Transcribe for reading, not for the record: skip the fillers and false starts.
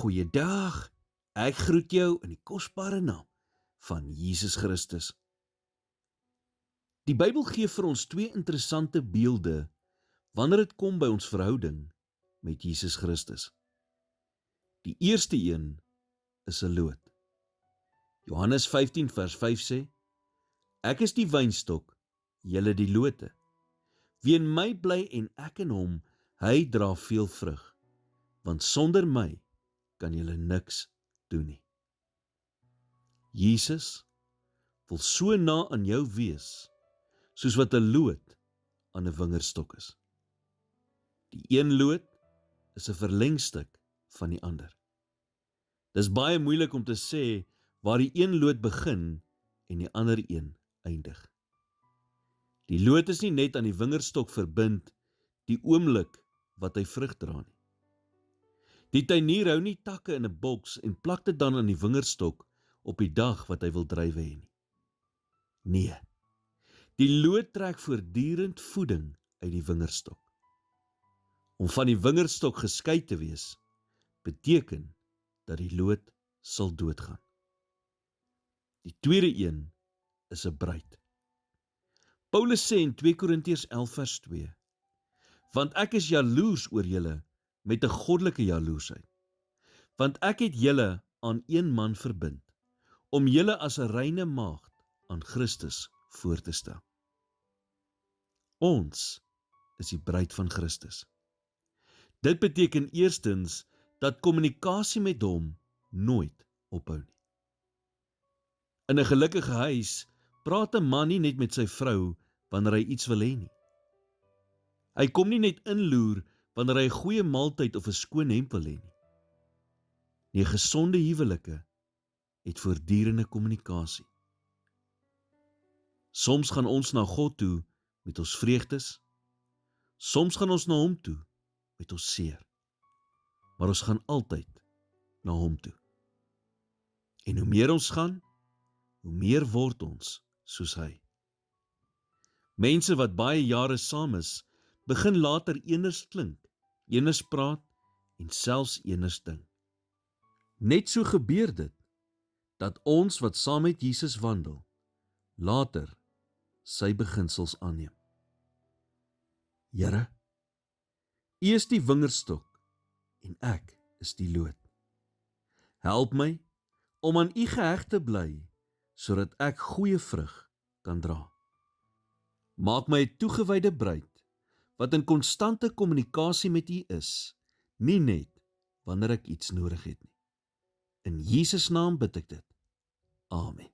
Goeiedag, ek groet jou in die kosbare naam van Jesus Christus. Die Bybel gee vir ons twee interessante beelde wanneer dit kom by ons verhouding met Jesus Christus. Die eerste een is 'n loot. Johannes 15 vers 5 sê, ek is die wynstok, julle die lote. Wie in my bly en ek in hom, hy dra veel vrug, want sonder my kan julle niks doen nie. Jesus wil so na aan jou wees, soos wat 'n loot aan 'n wingerdstok is. Die een loot is 'n verlengstuk van die ander. Dis baie moeilik om te sê waar die een loot begin en die ander een eindig. Die loot is nie net aan die wingerdstok verbind die oomblik wat hy vrug dra nie. Die tuinier hou nie takke in 'n boks en plak dit dan aan die wingerdstok op die dag wat hy wil druiwe hê nie. Nee, die loot trek voortdurend voeding uit die wingerdstok. Om van die wingerdstok geskei te wees, beteken dat die loot sal doodgaan. Die tweede een is 'n bruid. Paulus sê in 2 Korintiërs 11 vers 2, want ek is jaloers oor julle met 'n goddelike jaloersheid, want ek het julle aan een man verbind, om julle as 'n reine maagd aan Christus voor te stel. Ons is die bruid van Christus. Dit beteken eerstens dat kommunikasie met hom nooit ophou nie. In 'n gelukkige huis praat 'n man nie net met sy vrou wanneer hy iets wil hê nie. Hy kom nie net inloer wanneer hy 'n goeie maaltyd of 'n skoon hemp wil hê nie. Nee, gesonde huwelike het voortdurende kommunikasie. Soms gaan ons na God toe met ons vreugdes, soms gaan ons na hom toe met ons seer, maar ons gaan altyd na hom toe. En hoe meer ons gaan, hoe meer word ons soos hy. Mense wat baie jare saam is, begin later eners klink, eners praat en selfs eners dink. Net so gebeur dit, dat ons wat saam met Jesus wandel, later sy beginsels aanneem. Here, U is die wingerdstok en ek is die loot. Help my om aan U geheg te bly, sodat ek goeie vrug kan dra. Maak my 'n toegewyde bruid, wat in konstante kommunikasie met U is, nie net wanneer ek iets nodig het nie. In Jesus naam bid ek dit. Amen.